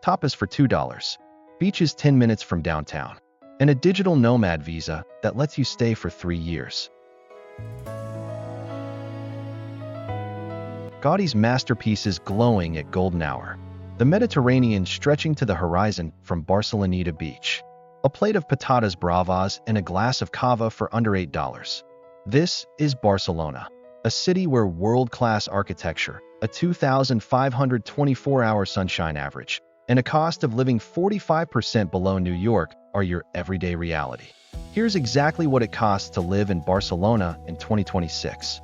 tapas for $2, beaches 10 minutes from downtown, and a digital nomad visa that lets you stay for 3 years. Gaudi's masterpieces glowing at golden hour. The Mediterranean stretching to the horizon from Barcelona Beach. A plate of patatas bravas and a glass of cava for under $8. This is Barcelona, a city where world-class architecture, a 2,524-hour sunshine average, and a cost of living 45% below New York are your everyday reality. Here's exactly what it costs to live in Barcelona in 2026.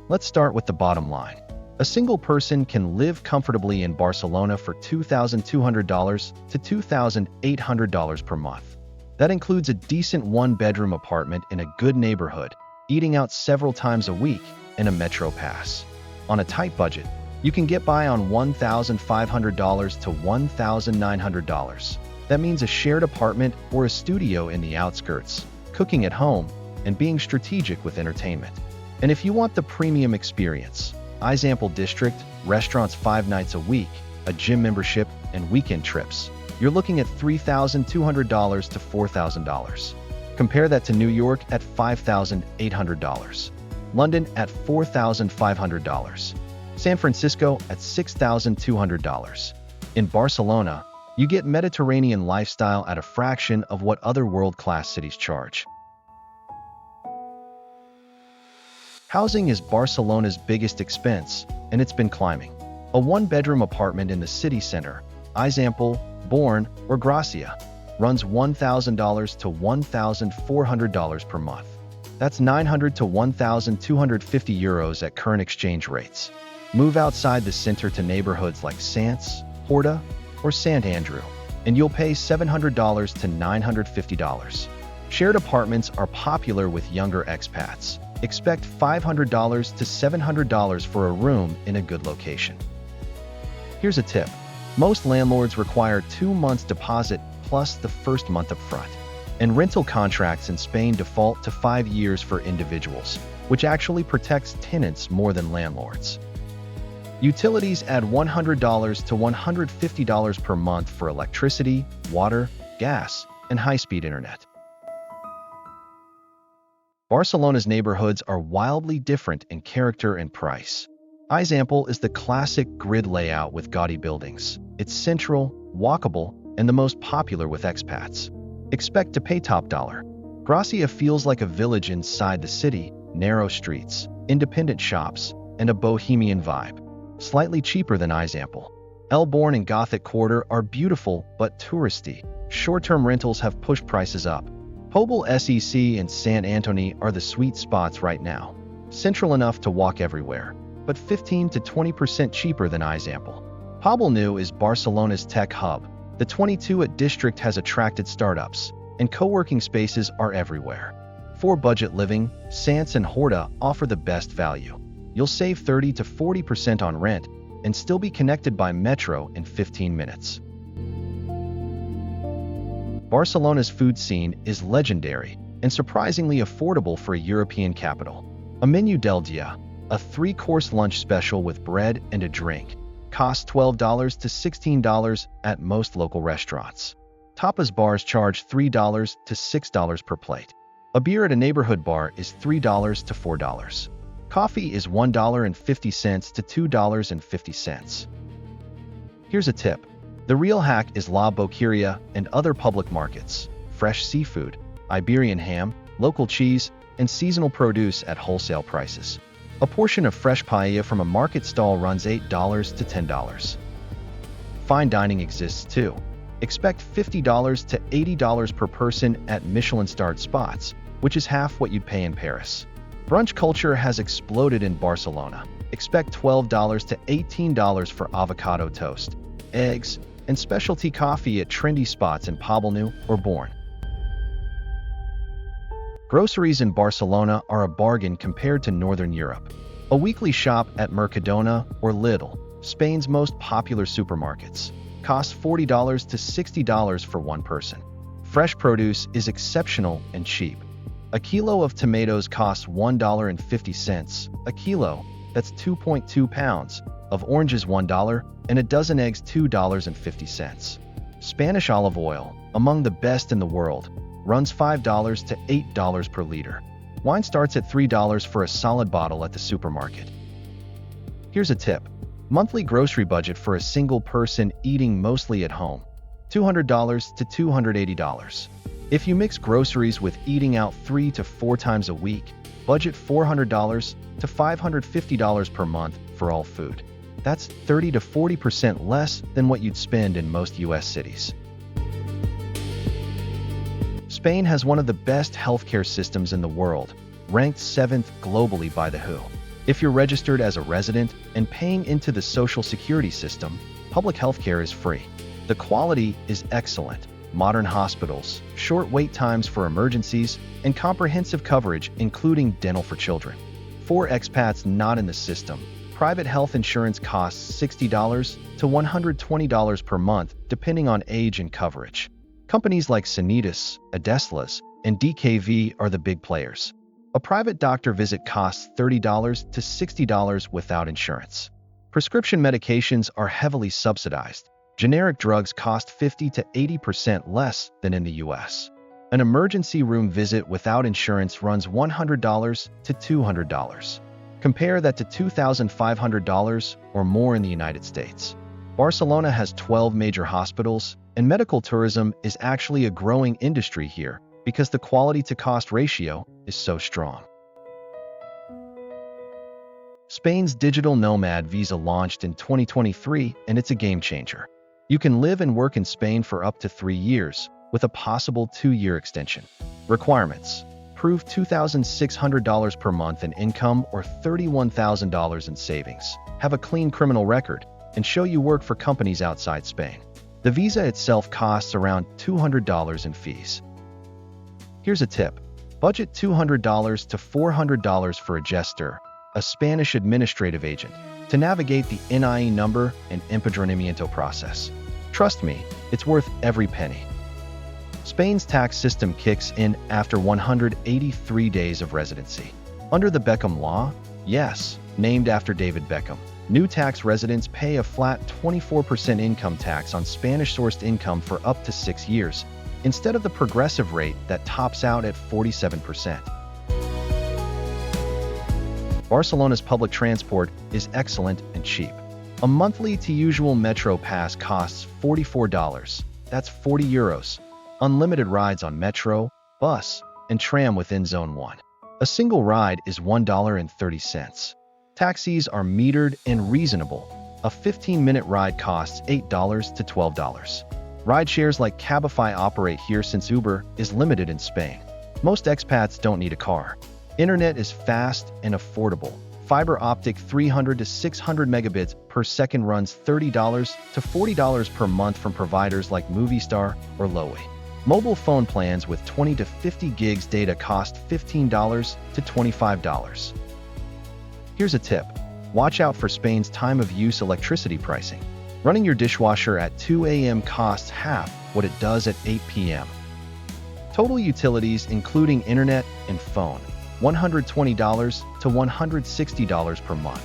Let's start with the bottom line. A single person can live comfortably in Barcelona for $2,200 to $2,800 per month. That includes a decent one-bedroom apartment in a good neighborhood, eating out several times a week, and a metro pass. On a tight budget, you can get by on $1,500 to $1,900. That means a shared apartment or a studio in the outskirts, cooking at home, and being strategic with entertainment. And if you want the premium experience, Example District, restaurants 5 nights a week, a gym membership, and weekend trips, you're looking at $3,200 to $4,000. Compare that to New York at $5,800, London at $4,500, San Francisco at $6,200. In Barcelona, you get Mediterranean lifestyle at a fraction of what other world-class cities charge. Housing is Barcelona's biggest expense, and it's been climbing. A one-bedroom apartment in the city center, Example, Born, or Gracia, runs $1,000 to $1,400 per month. That's €900 to €1,250 at current exchange rates. Move outside the center to neighborhoods like Sants, Horta, or Sant Andreu, and you'll pay $700 to $950. Shared apartments are popular with younger expats. Expect $500 to $700 for a room in a good location. Here's a tip. Most landlords require 2 months deposit plus the first month up front. And rental contracts in Spain default to 5 years for individuals, which actually protects tenants more than landlords. Utilities add $100 to $150 per month for electricity, water, gas, and high-speed internet. Barcelona's neighborhoods are wildly different in character and price. Example is the classic grid layout with gaudy buildings. It's central, walkable, and the most popular with expats. Expect to pay top dollar. Gracia feels like a village inside the city, narrow streets, independent shops, and a bohemian vibe. Slightly cheaper than Example. El Born and Gothic Quarter are beautiful but touristy. Short-term rentals have pushed prices up. Pobl Sec and Sant Antoni are the sweet spots right now. Central enough to walk everywhere, but 15 to 20% cheaper than Example. Pobl Nou is Barcelona's tech hub. The 22 at District has attracted startups, and co-working spaces are everywhere. For budget living, Sants and Horta offer the best value. You'll save 30 to 40% on rent and still be connected by metro in 15 minutes. Barcelona's food scene is legendary and surprisingly affordable for a European capital. A menu del dia, a 3-course lunch special with bread and a drink, costs $12 to $16 at most local restaurants. Tapas bars charge $3 to $6 per plate. A beer at a neighborhood bar is $3 to $4. Coffee is $1.50 to $2.50. Here's a tip. The real hack is La Boqueria and other public markets, fresh seafood, Iberian ham, local cheese, and seasonal produce at wholesale prices. A portion of fresh paella from a market stall runs $8 to $10. Fine dining exists too. Expect $50 to $80 per person at Michelin-starred spots, which is half what you'd pay in Paris. Brunch culture has exploded in Barcelona. Expect $12 to $18 for avocado toast, eggs, and specialty coffee at trendy spots in Pobl Nou or Born. Groceries in Barcelona are a bargain compared to Northern Europe. A weekly shop at Mercadona or Lidl, Spain's most popular supermarkets, costs $40 to $60 for one person. Fresh produce is exceptional and cheap. A kilo of tomatoes costs $1.50 a kilo, that's 2.2 pounds, of oranges $1, and a dozen eggs $2.50. Spanish olive oil, among the best in the world, runs $5 to $8 per liter. Wine starts at $3 for a solid bottle at the supermarket. Here's a tip. Monthly grocery budget for a single person eating mostly at home, $200 to $280. If you mix groceries with eating out 3 to 4 times a week, budget $400 to $550 per month for all food. That's 30 to 40% less than what you'd spend in most US cities. Spain has one of the best healthcare systems in the world, ranked 7th globally by the WHO. If you're registered as a resident and paying into the social security system, public healthcare is free. The quality is excellent. Modern hospitals, short wait times for emergencies, and comprehensive coverage including dental for children. For expats not in the system, private health insurance costs $60 to $120 per month depending on age and coverage. Companies like Sanitas, Adeslas, and DKV are the big players. A private doctor visit costs $30 to $60 without insurance. Prescription medications are heavily subsidized. Generic drugs cost 50 to 80% less than in the US. An emergency room visit without insurance runs $100 to $200. Compare that to $2,500 or more in the United States. Barcelona has 12 major hospitals, and medical tourism is actually a growing industry here because the quality-to-cost ratio is so strong. Spain's digital nomad visa launched in 2023, and it's a game-changer. You can live and work in Spain for up to 3 years, with a possible 2-year extension. Requirements: prove $2,600 per month in income or $31,000 in savings, have a clean criminal record, and show you work for companies outside Spain. The visa itself costs around $200 in fees. Here's a tip. Budget $200 to $400 for a gestor, a Spanish administrative agent, to navigate the NIE number and empadronamiento process. Trust me, it's worth every penny. Spain's tax system kicks in after 183 days of residency. Under the Beckham Law, yes, named after David Beckham, new tax residents pay a flat 24% income tax on Spanish-sourced income for up to 6 years, instead of the progressive rate that tops out at 47%. Barcelona's public transport is excellent and cheap. A monthly to usual metro pass costs $44. That's 40 euros. Unlimited rides on metro, bus, and tram within Zone 1. A single ride is $1.30. Taxis are metered and reasonable. A 15-minute ride costs $8 to $12. Rideshares like Cabify operate here since Uber is limited in Spain. Most expats don't need a car. Internet is fast and affordable. Fiber optic 300 to 600 megabits per second runs $30 to $40 per month from providers like Movistar or Lowy. Mobile phone plans with 20 to 50 gigs data cost $15 to $25. Here's a tip. Watch out for Spain's time-of-use electricity pricing. Running your dishwasher at 2 a.m. costs half what it does at 8 p.m. Total utilities, including internet and phone, $120 to $160 per month.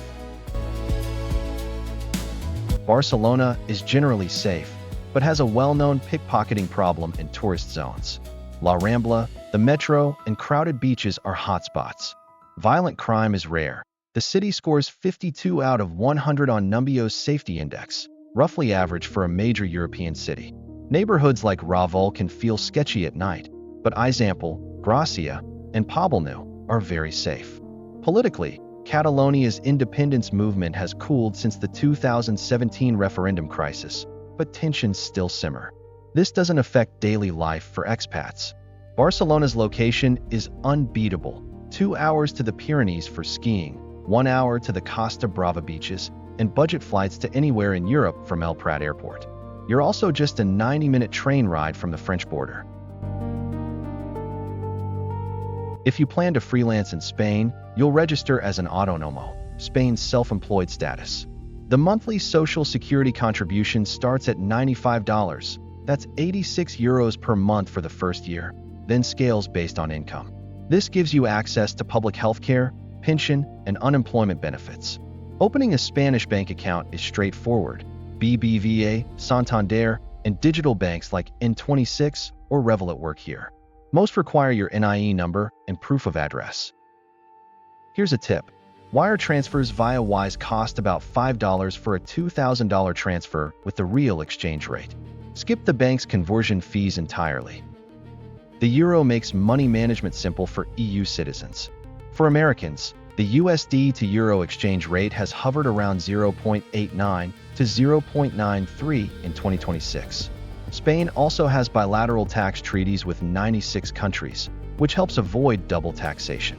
Barcelona is generally safe, but has a well-known pickpocketing problem in tourist zones. La Rambla, the metro, and crowded beaches are hotspots. Violent crime is rare. The city scores 52 out of 100 on Numbio's safety index, roughly average for a major European city. Neighborhoods like Raval can feel sketchy at night, but Eixample, Gracia, and Poblenou are very safe. Politically, Catalonia's independence movement has cooled since the 2017 referendum crisis, but tensions still simmer. This doesn't affect daily life for expats. Barcelona's location is unbeatable. 2 hours to the Pyrenees for skiing, 1 hour to the Costa Brava beaches, and budget flights to anywhere in Europe from El Prat Airport. You're also just a 90-minute train ride from the French border. If you plan to freelance in Spain, you'll register as an autónomo, Spain's self-employed status. The monthly social security contribution starts at $95. That's 86 euros per month for the first year, then scales based on income. This gives you access to public healthcare, pension, and unemployment benefits. Opening a Spanish bank account is straightforward. BBVA, Santander, and digital banks like N26 or Revolut work here. Most require your NIE number and proof of address. Here's a tip. Wire transfers via Wise cost about $5 for a $2,000 transfer with the real exchange rate. Skip the bank's conversion fees entirely. The euro makes money management simple for EU citizens. For Americans, the USD to euro exchange rate has hovered around 0.89 to 0.93 in 2026. Spain also has bilateral tax treaties with 96 countries, which helps avoid double taxation.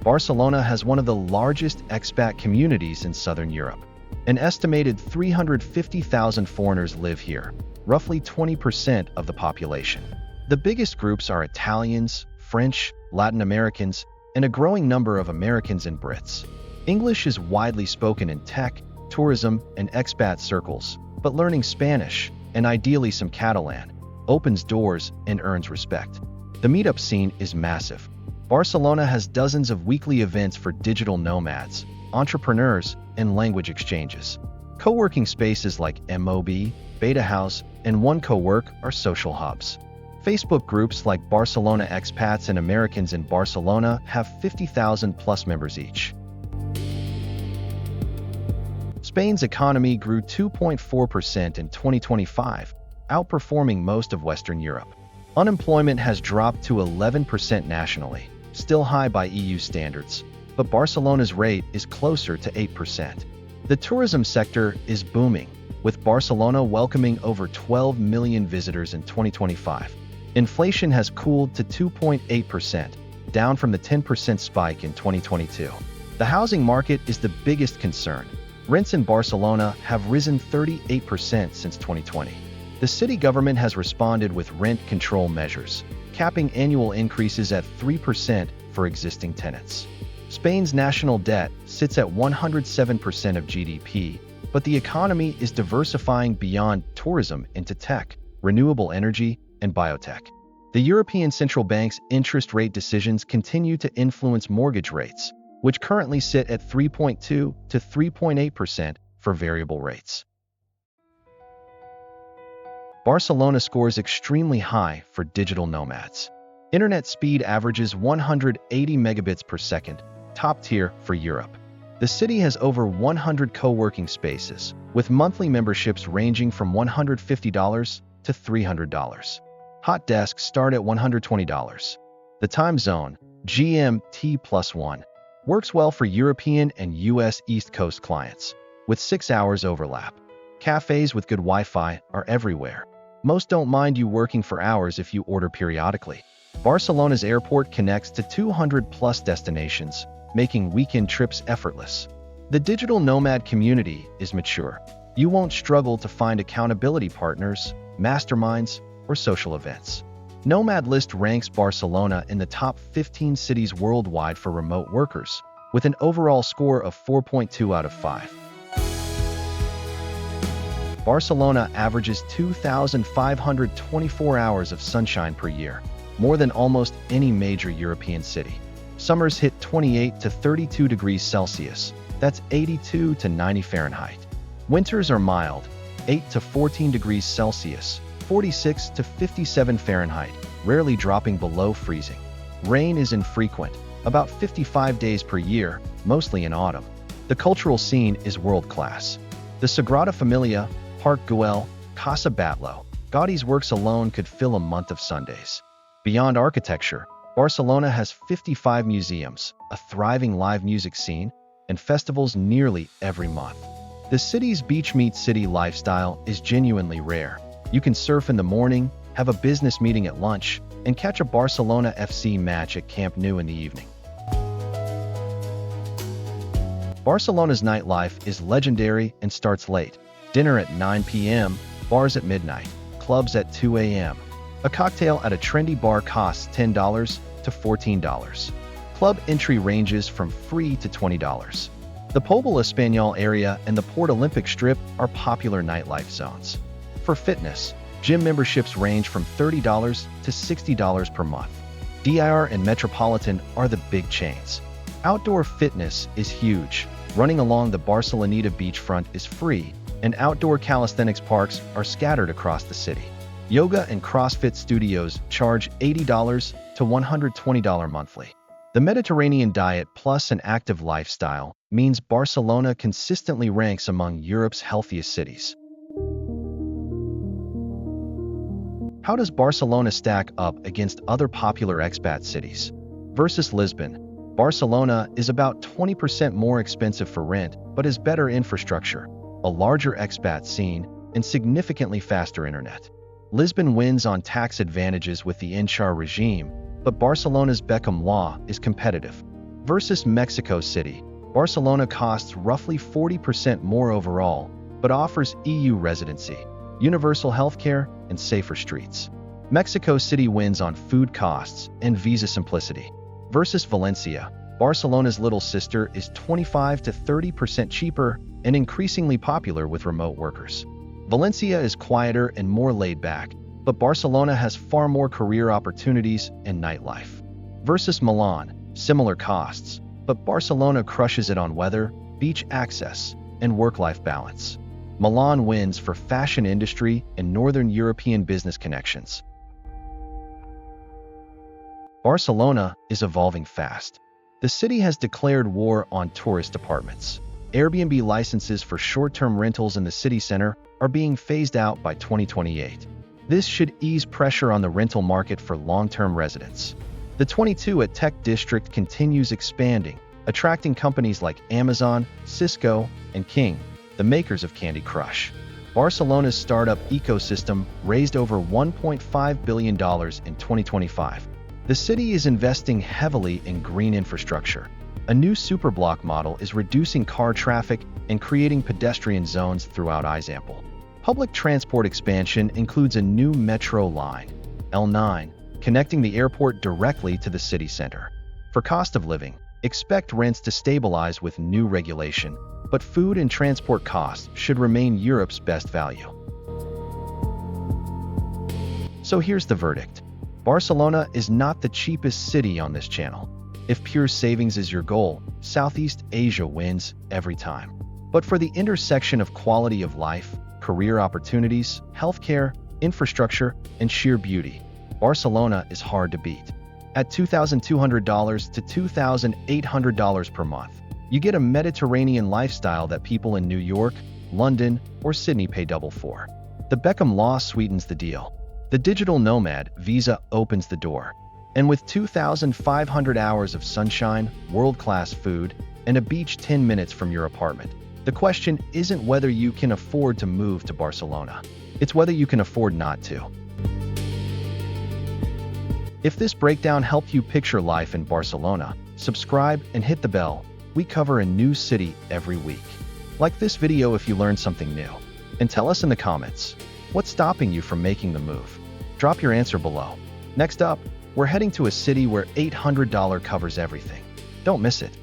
Barcelona has one of the largest expat communities in Southern Europe. An estimated 350,000 foreigners live here, roughly 20% of the population. The biggest groups are Italians, French, Latin Americans, and a growing number of Americans and Brits. English is widely spoken in tech, tourism, and expat circles, but learning Spanish, and ideally some Catalan, opens doors and earns respect. The meetup scene is massive. Barcelona has dozens of weekly events for digital nomads, entrepreneurs, and language exchanges. Co-working spaces like MOB, Beta House, and One Co-work are social hubs. Facebook groups like Barcelona Expats and Americans in Barcelona have 50,000 plus members each. Spain's economy grew 2.4% in 2025, outperforming most of Western Europe. Unemployment has dropped to 11% nationally, still high by EU standards, but Barcelona's rate is closer to 8%. The tourism sector is booming, with Barcelona welcoming over 12 million visitors in 2025. Inflation has cooled to 2.8%, down from the 10% spike in 2022. The housing market is the biggest concern. Rents in Barcelona have risen 38% since 2020. The city government has responded with rent control measures, capping annual increases at 3% for existing tenants. Spain's national debt sits at 107% of GDP, but the economy is diversifying beyond tourism into tech, renewable energy, and biotech. The European Central Bank's interest rate decisions continue to influence mortgage rates, which currently sit at 3.2 to 3.8% for variable rates. Barcelona scores extremely high for digital nomads. Internet speed averages 180 megabits per second, top tier for Europe. The city has over 100 co-working spaces, with monthly memberships ranging from $150 to $300. Hot desks start at $120. The time zone, GMT+1, works well for European and US East Coast clients, with 6 hours overlap. Cafes with good Wi-Fi are everywhere. Most don't mind you working for hours if you order periodically. Barcelona's airport connects to 200+ destinations, making weekend trips effortless. The digital nomad community is mature. You won't struggle to find accountability partners, masterminds, or social events. Nomad List ranks Barcelona in the top 15 cities worldwide for remote workers, with an overall score of 4.2 out of 5. Barcelona averages 2,524 hours of sunshine per year, more than almost any major European city. Summers hit 28 to 32 degrees Celsius, that's 82 to 90 Fahrenheit. Winters are mild, 8 to 14 degrees Celsius, 46 to 57 Fahrenheit, rarely dropping below freezing. Rain is infrequent, about 55 days per year, mostly in autumn. The cultural scene is world-class. The Sagrada Familia, Park Güell, Casa Batlló, Gaudi's works alone could fill a month of Sundays. Beyond architecture, Barcelona has 55 museums, a thriving live music scene, and festivals nearly every month. The city's beach-meet-city lifestyle is genuinely rare. You can surf in the morning, have a business meeting at lunch, and catch a Barcelona FC match at Camp Nou in the evening. Barcelona's nightlife is legendary and starts late. Dinner at 9 p.m., bars at midnight, clubs at 2 a.m. A cocktail at a trendy bar costs $10 to $14. Club entry ranges from free to $20. The Pobla Espanyol area and the Port Olympic Strip are popular nightlife zones. For fitness, gym memberships range from $30 to $60 per month. DIR and Metropolitan are the big chains. Outdoor fitness is huge. Running along the Barceloneta beachfront is free, and outdoor calisthenics parks are scattered across the city. Yoga and CrossFit studios charge $80 to $120 monthly. The Mediterranean diet plus an active lifestyle means Barcelona consistently ranks among Europe's healthiest cities. How does Barcelona stack up against other popular expat cities? Versus Lisbon, Barcelona is about 20% more expensive for rent but has better infrastructure, a larger expat scene, and significantly faster internet. Lisbon wins on tax advantages with the INCHAR regime, but Barcelona's Beckham Law is competitive. Versus Mexico City, Barcelona costs roughly 40% more overall, but offers EU residency, universal healthcare, and safer streets. Mexico City wins on food costs and visa simplicity. Versus Valencia, Barcelona's little sister is 25 to 30% cheaper and increasingly popular with remote workers. Valencia is quieter and more laid back, but Barcelona has far more career opportunities and nightlife. Versus Milan, similar costs, but Barcelona crushes it on weather, beach access, and work-life balance. Milan wins for fashion industry and Northern European business connections. Barcelona is evolving fast. The city has declared war on tourist apartments. Airbnb licenses for short-term rentals in the city center are being phased out by 2028. This should ease pressure on the rental market for long-term residents. The 22 at Tech District continues expanding, attracting companies like Amazon, Cisco, and King, the makers of Candy Crush. Barcelona's startup ecosystem raised over $1.5 billion in 2025. The city is investing heavily in green infrastructure. A new superblock model is reducing car traffic and creating pedestrian zones throughout Izampel. Public transport expansion includes a new metro line, L9, connecting the airport directly to the city center. For cost of living, expect rents to stabilize with new regulation, but food and transport costs should remain Europe's best value. So here's the verdict. Barcelona is not the cheapest city on this channel. If pure savings is your goal, Southeast Asia wins every time. But for the intersection of quality of life, career opportunities, healthcare, infrastructure, and sheer beauty, Barcelona is hard to beat. At $2,200 to $2,800 per month, you get a Mediterranean lifestyle that people in New York, London, or Sydney pay double for. The Beckham Law sweetens the deal. The digital nomad visa opens the door. And with 2,500 hours of sunshine, world-class food, and a beach 10 minutes from your apartment, the question isn't whether you can afford to move to Barcelona. It's whether you can afford not to. If this breakdown helped you picture life in Barcelona, subscribe and hit the bell. We cover a new city every week. Like this video if you learned something new. And tell us in the comments, what's stopping you from making the move? Drop your answer below. Next up, we're heading to a city where $800 covers everything. Don't miss it.